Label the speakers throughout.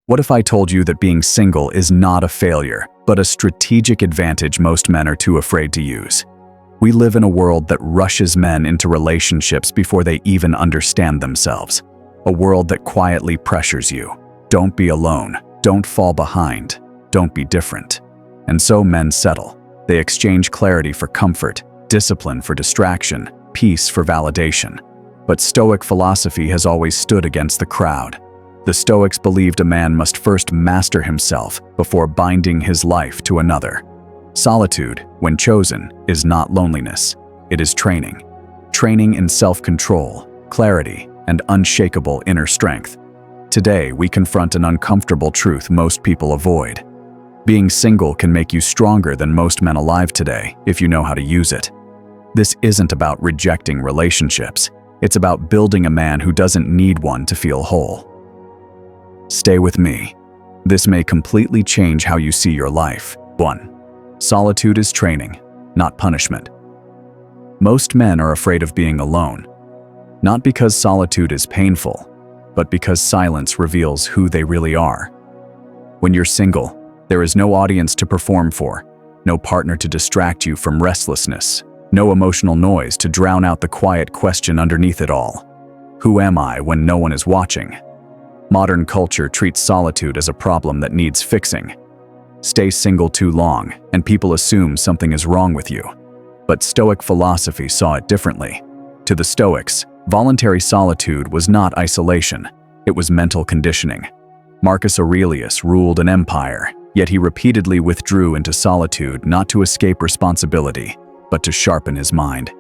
Speaker 1: What if I told you that being single is not a failure, but a strategic advantage most men are too afraid to use? We live in a world that rushes men into relationships before they even understand themselves. A world that quietly pressures you. Don't be alone. Don't fall behind. Don't be different. And so men settle. They exchange clarity for comfort, discipline for distraction, peace for validation. But Stoic philosophy has always stood against the crowd. The Stoics believed a man must first master himself before binding his life to another. Solitude, when chosen, is not loneliness. It is training. Training in self-control, clarity, and unshakable inner strength. Today, we confront an uncomfortable truth most people avoid. Being single can make you stronger than most men alive today if you know how to use it. This isn't about rejecting relationships. It's about building a man who doesn't need one to feel whole. Stay with me. This may completely change how you see your life. 1. Solitude is training, not punishment. Most men are afraid of being alone. Not because solitude is painful, but because silence reveals who they really are. When you're single, there is no audience to perform for, no partner to distract you from restlessness, no emotional noise to drown out the quiet question underneath it all. Who am I when no one is watching? Modern culture treats solitude as a problem that needs fixing. Stay single too long, and people assume something is wrong with you. But Stoic philosophy saw it differently. To the Stoics, voluntary solitude was not isolation, it was mental conditioning. Marcus Aurelius ruled an empire, yet he repeatedly withdrew into solitude not to escape responsibility, but to sharpen his mind.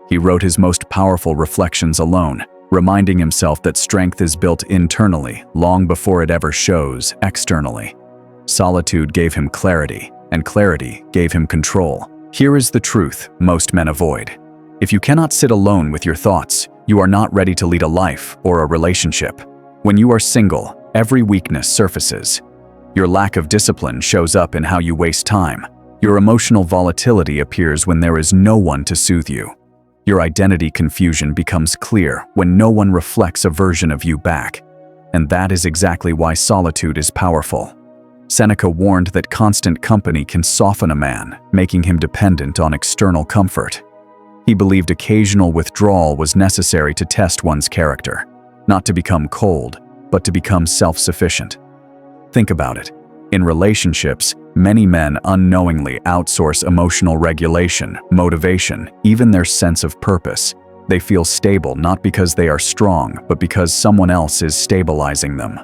Speaker 1: He wrote his most powerful reflections alone, reminding himself that strength is built internally long before it ever shows externally. Solitude gave him clarity, and clarity gave him control. Here is the truth most men avoid. If you cannot sit alone with your thoughts, you are not ready to lead a life or a relationship. When you are single, every weakness surfaces. Your lack of discipline shows up in how you waste time. Your emotional volatility appears when there is no one to soothe you. Your identity confusion becomes clear when no one reflects a version of you back. And that is exactly why solitude is powerful. Seneca warned that constant company can soften a man, making him dependent on external comfort. He believed occasional withdrawal was necessary to test one's character, not to become cold, but to become self-sufficient. Think about it. In relationships, many men unknowingly outsource emotional regulation, motivation, even their sense of purpose. They feel stable not because they are strong, but because someone else is stabilizing them.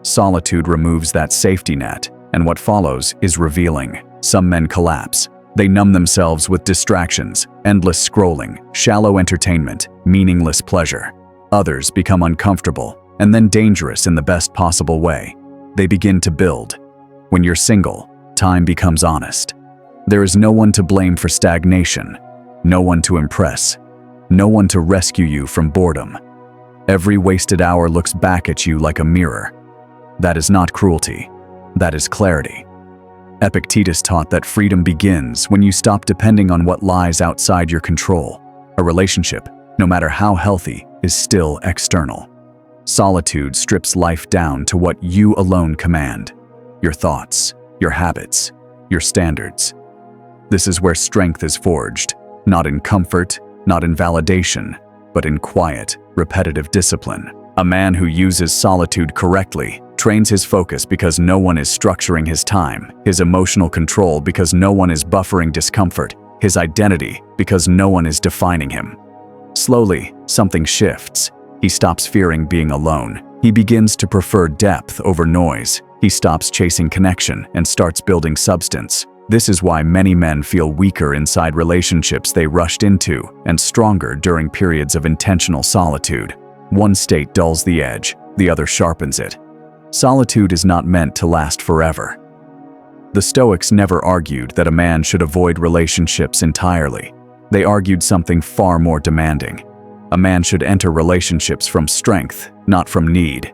Speaker 1: Solitude removes that safety net, and what follows is revealing. Some men collapse. They numb themselves with distractions, endless scrolling, shallow entertainment, meaningless pleasure. Others become uncomfortable, and then dangerous in the best possible way. They begin to build. When you're single, time becomes honest. There is no one to blame for stagnation, no one to impress, no one to rescue you from boredom. Every wasted hour looks back at you like a mirror. That is not cruelty, that is clarity. Epictetus taught that freedom begins when you stop depending on what lies outside your control. A relationship, no matter how healthy, is still external. Solitude strips life down to what you alone command. Your thoughts, your habits, your standards. This is where strength is forged, not in comfort, not in validation, but in quiet, repetitive discipline. A man who uses solitude correctly trains his focus because no one is structuring his time, his emotional control because no one is buffering discomfort, his identity because no one is defining him. Slowly, something shifts. He stops fearing being alone. He begins to prefer depth over noise. He stops chasing connection and starts building substance. This is why many men feel weaker inside relationships they rushed into and stronger during periods of intentional solitude. One state dulls the edge, the other sharpens it. Solitude is not meant to last forever. The Stoics never argued that a man should avoid relationships entirely. They argued something far more demanding. A man should enter relationships from strength, not from need.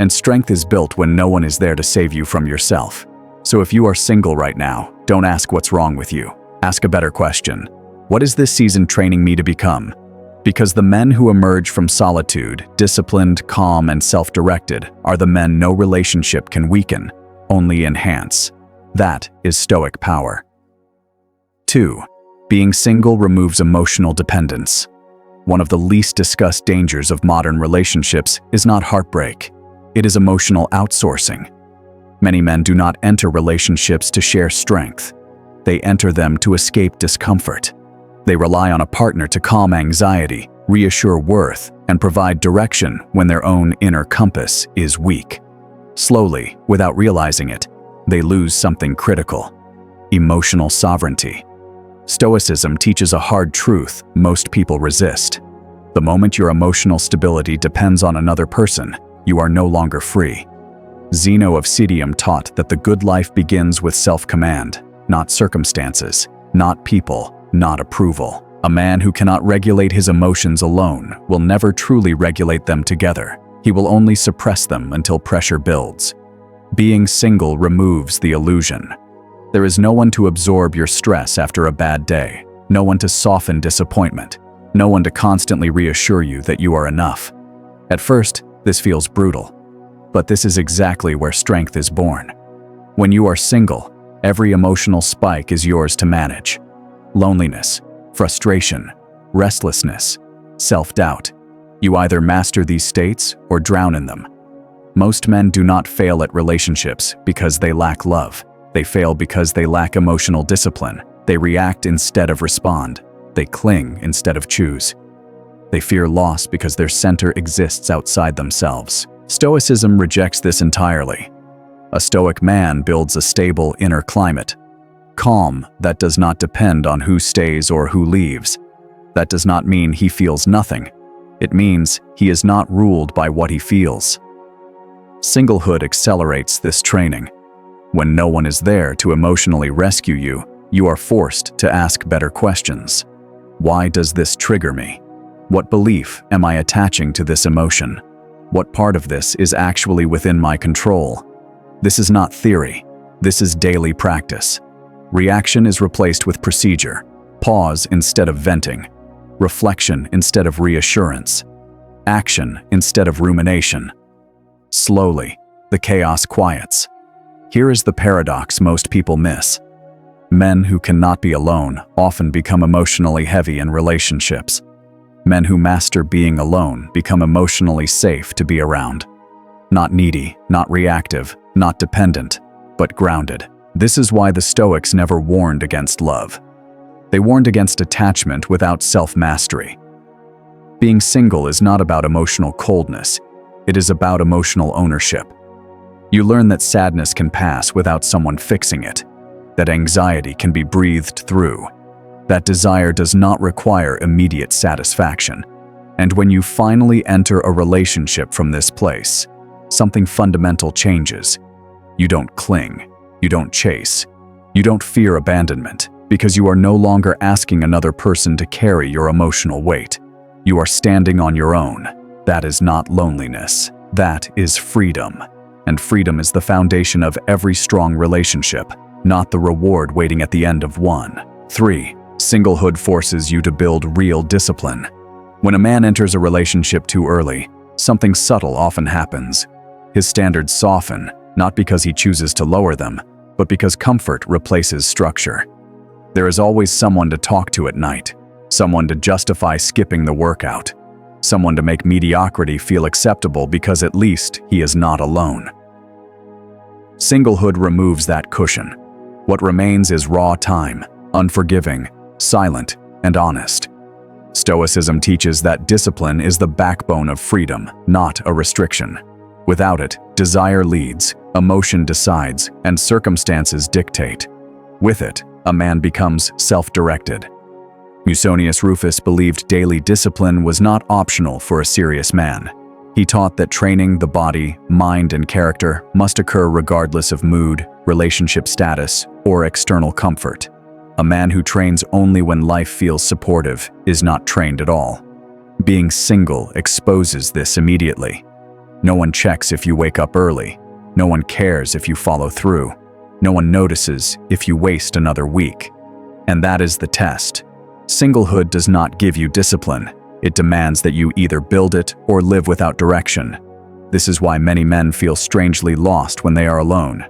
Speaker 1: And strength is built when no one is there to save you from yourself. So if you are single right now, don't ask what's wrong with you. Ask a better question. What is this season training me to become? Because the men who emerge from solitude, disciplined, calm, and self-directed, are the men no relationship can weaken, only enhance. That is Stoic power. 2. Being single removes emotional dependence. One of the least discussed dangers of modern relationships is not heartbreak. It is emotional outsourcing. Many men do not enter relationships to share strength. They enter them to escape discomfort. They rely on a partner to calm anxiety, reassure worth, and provide direction when their own inner compass is weak. Slowly, without realizing it, they lose something critical: emotional sovereignty. Stoicism teaches a hard truth most people resist. The moment your emotional stability depends on another person, you are no longer free. Zeno of Citium taught that the good life begins with self-command, not circumstances, not people, not approval. A man who cannot regulate his emotions alone will never truly regulate them together. He will only suppress them until pressure builds. Being single removes the illusion. There is no one to absorb your stress after a bad day, no one to soften disappointment, no one to constantly reassure you that you are enough. At first, this feels brutal, but this is exactly where strength is born. When you are single, every emotional spike is yours to manage. Loneliness, frustration, restlessness, self-doubt. You either master these states or drown in them. Most men do not fail at relationships because they lack love. They fail because they lack emotional discipline. They react instead of respond. They cling instead of choose. They fear loss because their center exists outside themselves. Stoicism rejects this entirely. A Stoic man builds a stable inner climate. Calm that does not depend on who stays or who leaves. That does not mean he feels nothing. It means he is not ruled by what he feels. Singlehood accelerates this training. When no one is there to emotionally rescue you, you are forced to ask better questions. Why does this trigger me? What belief am I attaching to this emotion? What part of this is actually within my control? This is not theory. This is daily practice. Reaction is replaced with procedure. Pause instead of venting. Reflection instead of reassurance. Action instead of rumination. Slowly, the chaos quiets. Here is the paradox most people miss. Men who cannot be alone often become emotionally heavy in relationships. Men who master being alone become emotionally safe to be around. Not needy, not reactive, not dependent, but grounded. This is why the Stoics never warned against love. They warned against attachment without self-mastery. Being single is not about emotional coldness. It is about emotional ownership. You learn that sadness can pass without someone fixing it, that anxiety can be breathed through, that desire does not require immediate satisfaction. And when you finally enter a relationship from this place, something fundamental changes. You don't cling, you don't chase, you don't fear abandonment, because you are no longer asking another person to carry your emotional weight. You are standing on your own. That is not loneliness. That is freedom. And freedom is the foundation of every strong relationship, not the reward waiting at the end of one. 3. Singlehood forces you to build real discipline. When a man enters a relationship too early, something subtle often happens. His standards soften, not because he chooses to lower them, but because comfort replaces structure. There is always someone to talk to at night, someone to justify skipping the workout, someone to make mediocrity feel acceptable because at least he is not alone. Singlehood removes that cushion. What remains is raw time, unforgiving, silent, and honest. Stoicism teaches that discipline is the backbone of freedom, not a restriction. Without it, desire leads, emotion decides, and circumstances dictate. With it, a man becomes self-directed. Musonius Rufus believed daily discipline was not optional for a serious man. He taught that training the body, mind, and character must occur regardless of mood, relationship status, or external comfort. A man who trains only when life feels supportive is not trained at all. Being single exposes this immediately. No one checks if you wake up early. No one cares if you follow through. No one notices if you waste another week. And that is the test. Singlehood does not give you discipline. It demands that you either build it or live without direction. This is why many men feel strangely lost when they are alone.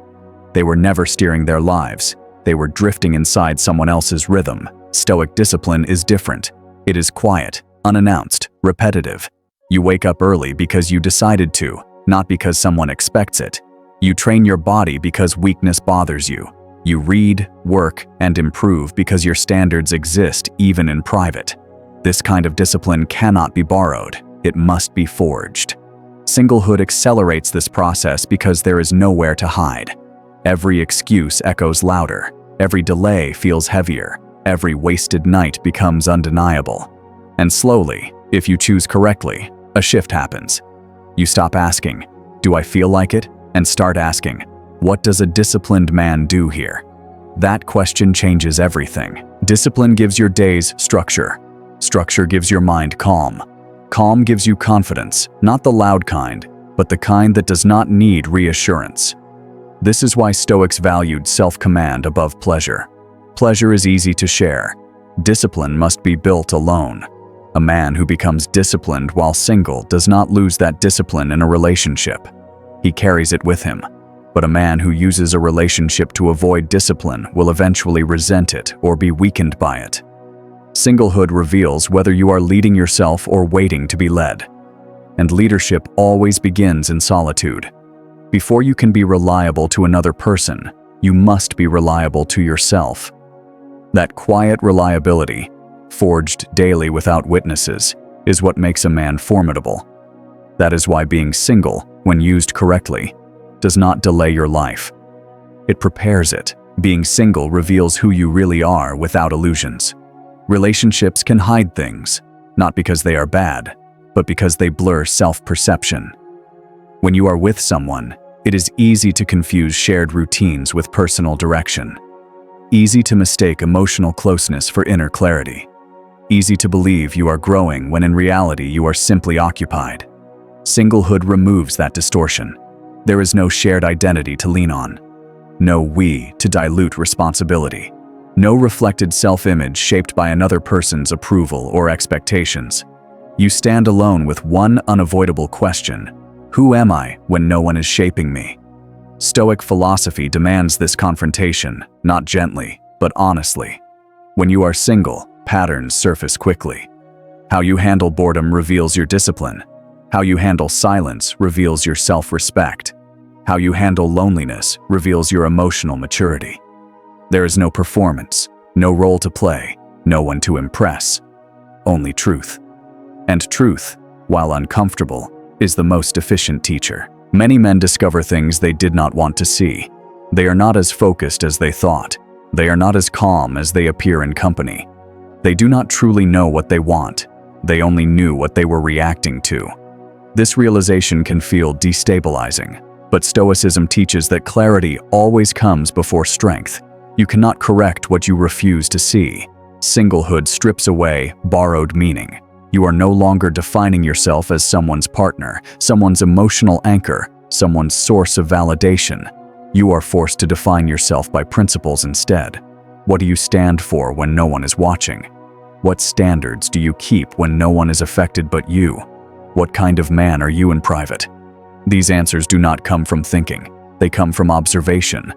Speaker 1: They were never steering their lives. They were drifting inside someone else's rhythm. Stoic discipline is different. It is quiet, unannounced, repetitive. You wake up early because you decided to, not because someone expects it. You train your body because weakness bothers you. You read, work, and improve because your standards exist even in private. This kind of discipline cannot be borrowed. It must be forged. Singlehood accelerates this process because there is nowhere to hide. Every excuse echoes louder. Every delay feels heavier. Every wasted night becomes undeniable. And slowly, if you choose correctly, a shift happens. You stop asking, "Do I feel like it?" and start asking, "What does a disciplined man do here?" That question changes everything. Discipline gives your days structure. Structure gives your mind calm. Calm gives you confidence, not the loud kind, but the kind that does not need reassurance. This is why Stoics valued self-command above pleasure. Pleasure is easy to share. Discipline must be built alone. A man who becomes disciplined while single does not lose that discipline in a relationship. He carries it with him. But a man who uses a relationship to avoid discipline will eventually resent it or be weakened by it. Singlehood reveals whether you are leading yourself or waiting to be led. And leadership always begins in solitude. Before you can be reliable to another person, you must be reliable to yourself. That quiet reliability, forged daily without witnesses, is what makes a man formidable. That is why being single, when used correctly, does not delay your life. It prepares it. Being single reveals who you really are without illusions. Relationships can hide things, not because they are bad, but because they blur self-perception. When you are with someone, it is easy to confuse shared routines with personal direction. Easy to mistake emotional closeness for inner clarity. Easy to believe you are growing when in reality you are simply occupied. Singlehood removes that distortion. There is no shared identity to lean on. No we to dilute responsibility. No reflected self-image shaped by another person's approval or expectations. You stand alone with one unavoidable question: who am I when no one is shaping me? Stoic philosophy demands this confrontation, not gently, but honestly. When you are single, patterns surface quickly. How you handle boredom reveals your discipline. How you handle silence reveals your self-respect. How you handle loneliness reveals your emotional maturity. There is no performance, no role to play, no one to impress. Only truth. And truth, while uncomfortable, is the most efficient teacher. Many men discover things they did not want to see. They are not as focused as they thought. They are not as calm as they appear in company. They do not truly know what they want. They only knew what they were reacting to. This realization can feel destabilizing, but Stoicism teaches that clarity always comes before strength. You cannot correct what you refuse to see. Singlehood strips away borrowed meaning. You are no longer defining yourself as someone's partner, someone's emotional anchor, someone's source of validation. You are forced to define yourself by principles instead. What do you stand for when no one is watching? What standards do you keep when no one is affected but you? What kind of man are you in private? These answers do not come from thinking. They come from observation.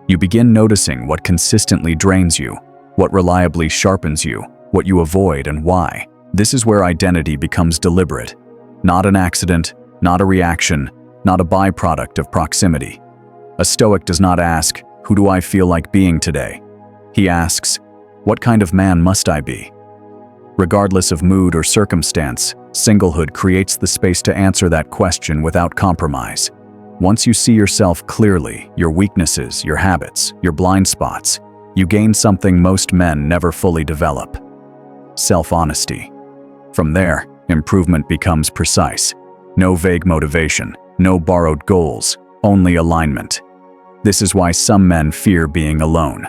Speaker 1: You begin noticing what consistently drains you, what reliably sharpens you, what you avoid and why. This is where identity becomes deliberate. Not an accident, not a reaction, not a byproduct of proximity. A Stoic does not ask, "Who do I feel like being today?" He asks, "What kind of man must I be?" Regardless of mood or circumstance, singlehood creates the space to answer that question without compromise. Once you see yourself clearly, your weaknesses, your habits, your blind spots, you gain something most men never fully develop: self-honesty. From there, improvement becomes precise. No vague motivation, no borrowed goals, only alignment. This is why some men fear being alone.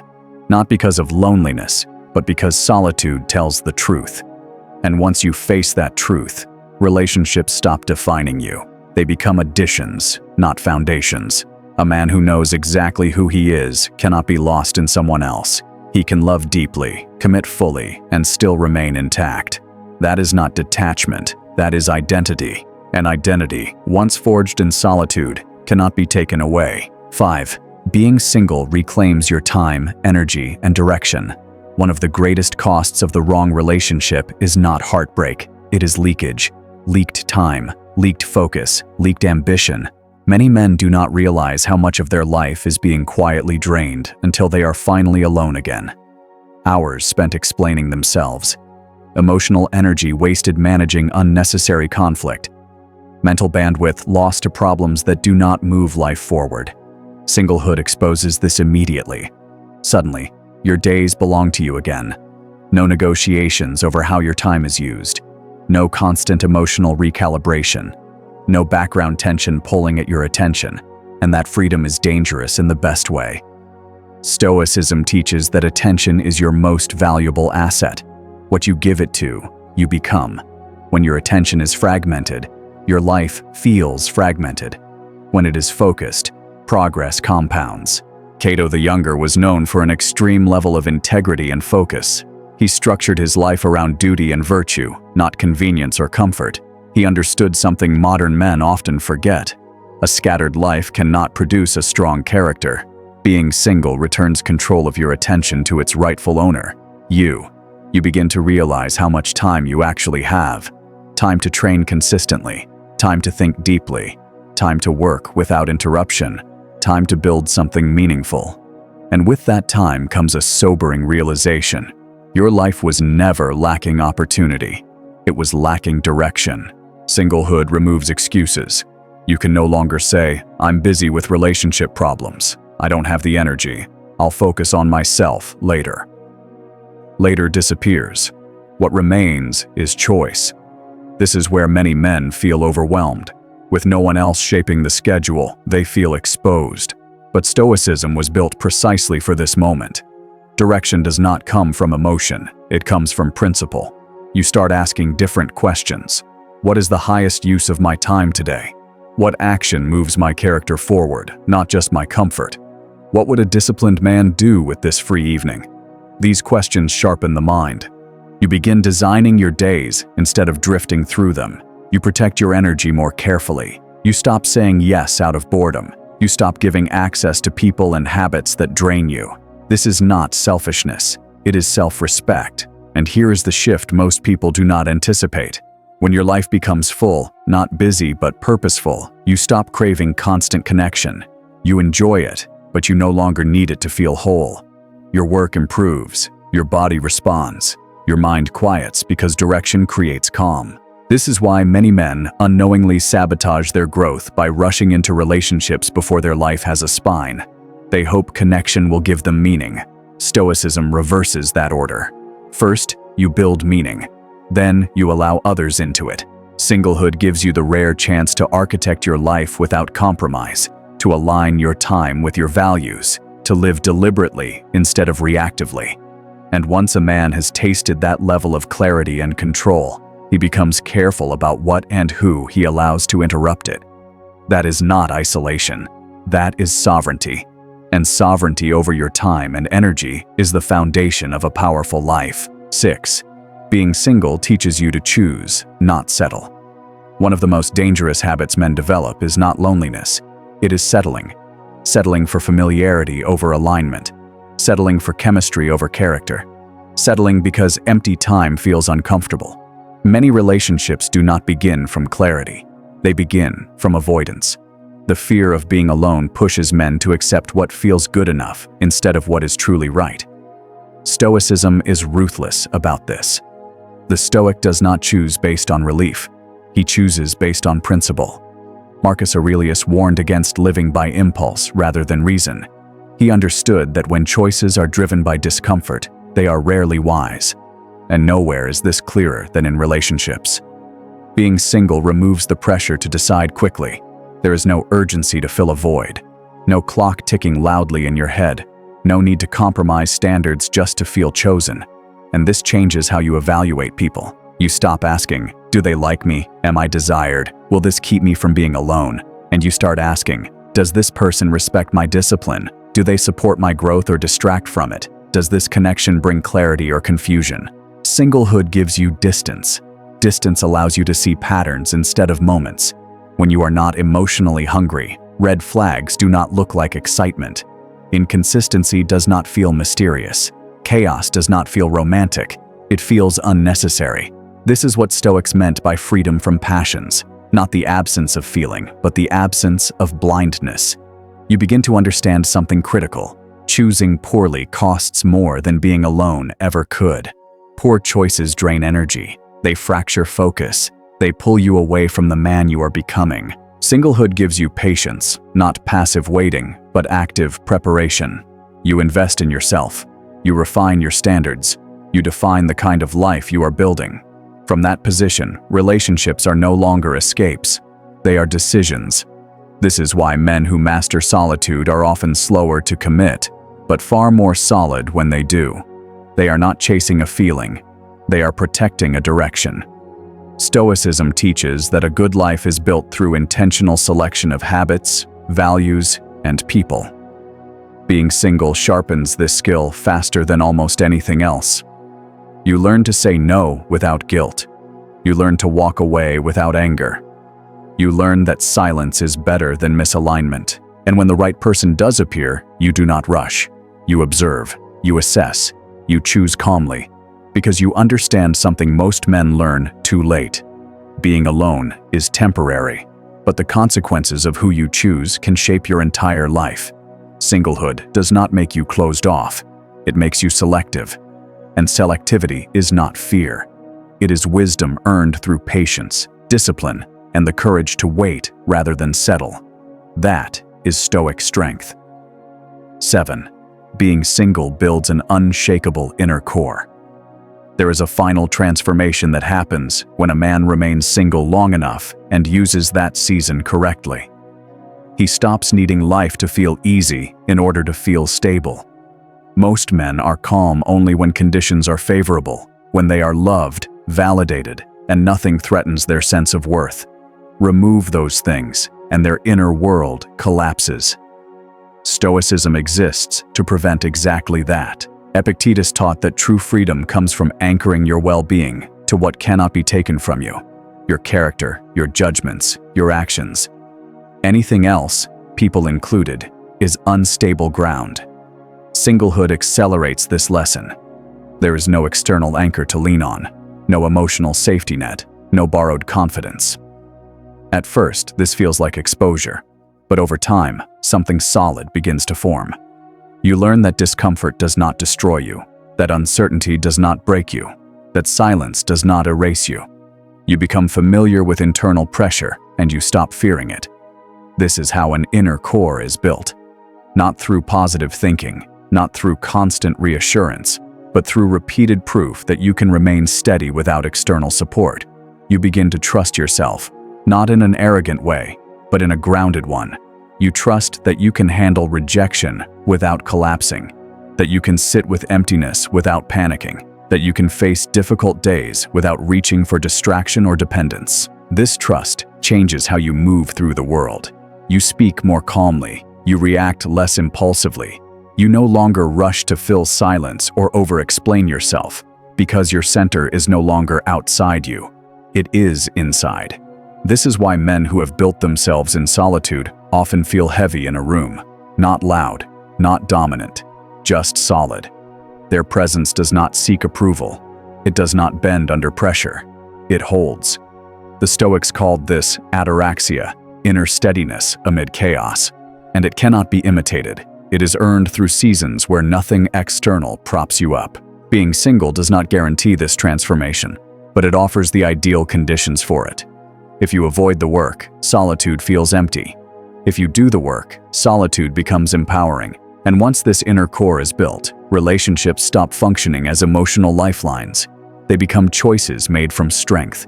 Speaker 1: Not because of loneliness, but because solitude tells the truth. And once you face that truth, relationships stop defining you. They become additions, not foundations. A man who knows exactly who he is cannot be lost in someone else. He can love deeply, commit fully, and still remain intact. That is not detachment, that is identity. And identity, once forged in solitude, cannot be taken away. 5. Being single reclaims your time, energy, and direction. One of the greatest costs of the wrong relationship is not heartbreak, it is leakage. Leaked time, leaked focus, leaked ambition. Many men do not realize how much of their life is being quietly drained until they are finally alone again. Hours spent explaining themselves. Emotional energy wasted managing unnecessary conflict. Mental bandwidth lost to problems that do not move life forward. Singlehood exposes this immediately. Suddenly, your days belong to you again. No negotiations over how your time is used. No constant emotional recalibration. No background tension pulling at your attention. And that freedom is dangerous in the best way. Stoicism teaches that attention is your most valuable asset. What you give it to, you become. When your attention is fragmented, your life feels fragmented. When it is focused, progress compounds. Cato the Younger was known for an extreme level of integrity and focus. He structured his life around duty and virtue, not convenience or comfort. He understood something modern men often forget. A scattered life cannot produce a strong character. Being single returns control of your attention to its rightful owner, you. You begin to realize how much time you actually have. Time to train consistently, time to think deeply, time to work without interruption, time to build something meaningful. And with that time comes a sobering realization. Your life was never lacking opportunity. It was lacking direction. Singlehood removes excuses. You can no longer say, "I'm busy with relationship problems. I don't have the energy. I'll focus on myself later." Later disappears. What remains is choice. This is where many men feel overwhelmed. With no one else shaping the schedule, they feel exposed. But Stoicism was built precisely for this moment. Direction does not come from emotion, it comes from principle. You start asking different questions. What is the highest use of my time today? What action moves my character forward, not just my comfort? What would a disciplined man do with this free evening? These questions sharpen the mind. You begin designing your days instead of drifting through them. You protect your energy more carefully. You stop saying yes out of boredom. You stop giving access to people and habits that drain you. This is not selfishness. It is self-respect. And here is the shift most people do not anticipate. When your life becomes full, not busy but purposeful, you stop craving constant connection. You enjoy it, but you no longer need it to feel whole. Your work improves, your body responds, your mind quiets because direction creates calm. This is why many men unknowingly sabotage their growth by rushing into relationships before their life has a spine. They hope connection will give them meaning. Stoicism reverses that order. First, you build meaning. Then, you allow others into it. Singlehood gives you the rare chance to architect your life without compromise, to align your time with your values, to live deliberately instead of reactively. And once a man has tasted that level of clarity and control, he becomes careful about what and who he allows to interrupt it. That is not isolation. That is sovereignty. And sovereignty over your time and energy is the foundation of a powerful life. 6. Being single teaches you to choose, not settle. One of the most dangerous habits men develop is not loneliness. It is settling. Settling for familiarity over alignment. Settling for chemistry over character. Settling because empty time feels uncomfortable. Many relationships do not begin from clarity. They begin from avoidance. The fear of being alone pushes men to accept what feels good enough instead of what is truly right. Stoicism is ruthless about this. The Stoic does not choose based on relief. He chooses based on principle. Marcus Aurelius warned against living by impulse rather than reason. He understood that when choices are driven by discomfort, they are rarely wise. And nowhere is this clearer than in relationships. Being single removes the pressure to decide quickly. There is no urgency to fill a void. No clock ticking loudly in your head. No need to compromise standards just to feel chosen. And this changes how you evaluate people. You stop asking, do they like me? Am I desired? Will this keep me from being alone? And you start asking, does this person respect my discipline? Do they support my growth or distract from it? Does this connection bring clarity or confusion? Singlehood gives you distance. Distance allows you to see patterns instead of moments. When you are not emotionally hungry, red flags do not look like excitement. Inconsistency does not feel mysterious. Chaos does not feel romantic. It feels unnecessary. This is what Stoics meant by freedom from passions. Not the absence of feeling, but the absence of blindness. You begin to understand something critical. Choosing poorly costs more than being alone ever could. Poor choices drain energy. They fracture focus. They pull you away from the man you are becoming. Singlehood gives you patience, not passive waiting, but active preparation. You invest in yourself. You refine your standards. You define the kind of life you are building. From that position, relationships are no longer escapes. They are decisions. This is why men who master solitude are often slower to commit, but far more solid when they do. They are not chasing a feeling. They are protecting a direction. Stoicism teaches that a good life is built through intentional selection of habits, values, and people. Being single sharpens this skill faster than almost anything else. You learn to say no without guilt. You learn to walk away without anger. You learn that silence is better than misalignment. And when the right person does appear, you do not rush. You observe. You assess. You choose calmly. Because you understand something most men learn too late. Being alone is temporary, but the consequences of who you choose can shape your entire life. Singlehood does not make you closed off. It makes you selective. And selectivity is not fear. It is wisdom earned through patience, discipline, and the courage to wait rather than settle. That is Stoic strength. 7. Being single builds an unshakable inner core. There is a final transformation that happens when a man remains single long enough and uses that season correctly. He stops needing life to feel easy in order to feel stable. Most men are calm only when conditions are favorable, when they are loved, validated, and nothing threatens their sense of worth. Remove those things, and their inner world collapses. Stoicism exists to prevent exactly that. Epictetus taught that true freedom comes from anchoring your well-being to what cannot be taken from you: your character, your judgments, your actions. Anything else, people included, is unstable ground. Singlehood accelerates this lesson. There is no external anchor to lean on, no emotional safety net, no borrowed confidence. At first, this feels like exposure, but over time, something solid begins to form. You learn that discomfort does not destroy you, that uncertainty does not break you, that silence does not erase you. You become familiar with internal pressure, and you stop fearing it. This is how an inner core is built. Not through positive thinking, not through constant reassurance, but through repeated proof that you can remain steady without external support. You begin to trust yourself, not in an arrogant way, but in a grounded one. You trust that you can handle rejection without collapsing, that you can sit with emptiness without panicking, that you can face difficult days without reaching for distraction or dependence. This trust changes how you move through the world. You speak more calmly. You react less impulsively. You no longer rush to fill silence or over-explain yourself, because your center is no longer outside you. It is inside. This is why men who have built themselves in solitude often feel heavy in a room. Not loud, not dominant, just solid. Their presence does not seek approval. It does not bend under pressure. It holds. The Stoics called this ataraxia, inner steadiness amid chaos. And it cannot be imitated. It is earned through seasons where nothing external props you up. Being single does not guarantee this transformation, but it offers the ideal conditions for it. If you avoid the work, solitude feels empty. If you do the work, solitude becomes empowering. And once this inner core is built, relationships stop functioning as emotional lifelines. They become choices made from strength.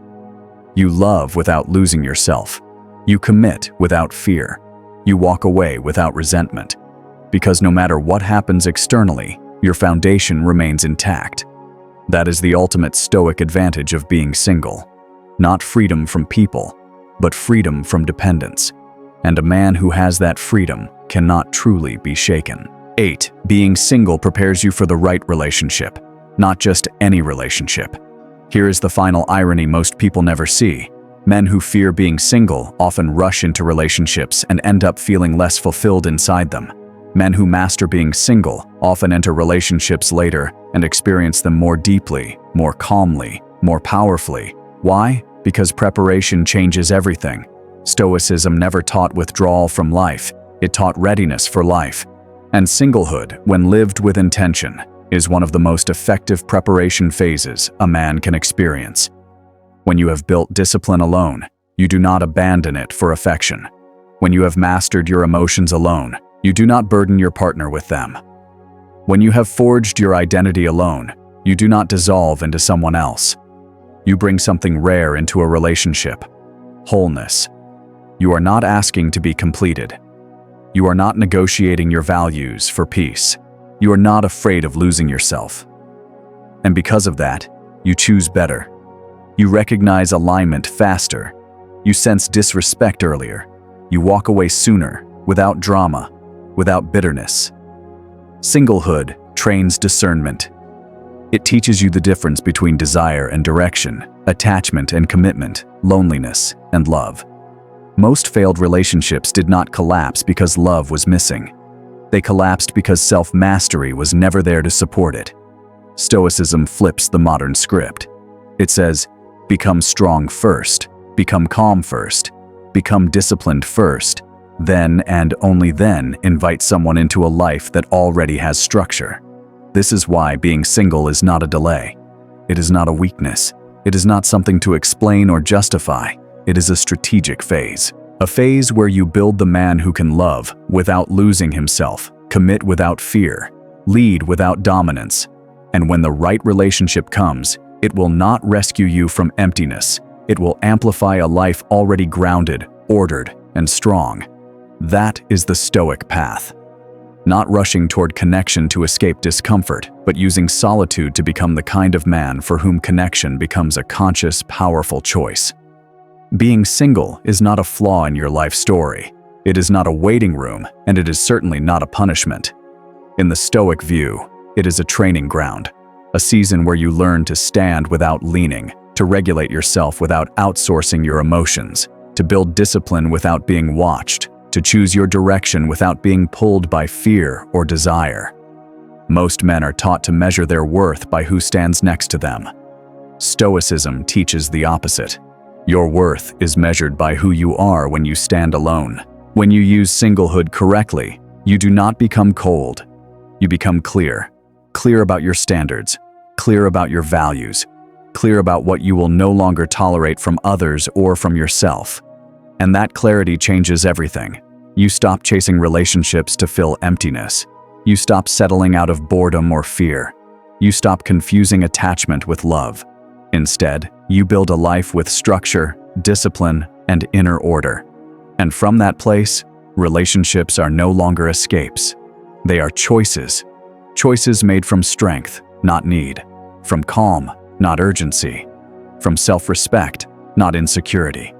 Speaker 1: You love without losing yourself. You commit without fear. You walk away without resentment. Because no matter what happens externally, your foundation remains intact. That is the ultimate Stoic advantage of being single. Not freedom from people, but freedom from dependence. And a man who has that freedom cannot truly be shaken. 8. Being single prepares you for the right relationship, not just any relationship. Here is the final irony most people never see. Men who fear being single often rush into relationships and end up feeling less fulfilled inside them. Men who master being single often enter relationships later and experience them more deeply, more calmly, more powerfully. Why? Because preparation changes everything. Stoicism never taught withdrawal from life, it taught readiness for life. And singlehood, when lived with intention, is one of the most effective preparation phases a man can experience. When you have built discipline alone, you do not abandon it for affection. When you have mastered your emotions alone, you do not burden your partner with them. When you have forged your identity alone, you do not dissolve into someone else. You bring something rare into a relationship: wholeness. You are not asking to be completed. You are not negotiating your values for peace. You are not afraid of losing yourself. And because of that, you choose better. You recognize alignment faster. You sense disrespect earlier. You walk away sooner, without drama, without bitterness. Singlehood trains discernment. It teaches you the difference between desire and direction, attachment and commitment, loneliness and love. Most failed relationships did not collapse because love was missing. They collapsed because self-mastery was never there to support it. Stoicism flips the modern script. It says, become strong first, become calm first, become disciplined first, then and only then invite someone into a life that already has structure. This is why being single is not a delay. It is not a weakness. It is not something to explain or justify. It is a strategic phase. A phase where you build the man who can love without losing himself, commit without fear, lead without dominance. And when the right relationship comes, it will not rescue you from emptiness. It will amplify a life already grounded, ordered, and strong. That is the Stoic path. Not rushing toward connection to escape discomfort, but using solitude to become the kind of man for whom connection becomes a conscious, powerful choice. Being single is not a flaw in your life story. It is not a waiting room, and it is certainly not a punishment. In the Stoic view, it is a training ground, a season where you learn to stand without leaning, to regulate yourself without outsourcing your emotions, to build discipline without being watched, to choose your direction without being pulled by fear or desire. Most men are taught to measure their worth by who stands next to them. Stoicism teaches the opposite. Your worth is measured by who you are when you stand alone. When you use singlehood correctly, you do not become cold. You become clear. Clear about your standards, clear about your values, clear about what you will no longer tolerate from others or from yourself. And that clarity changes everything. You stop chasing relationships to fill emptiness. You stop settling out of boredom or fear. You stop confusing attachment with love. Instead, you build a life with structure, discipline, and inner order. And from that place, relationships are no longer escapes. They are choices. Choices made from strength, not need. From calm, not urgency. From self-respect, not insecurity.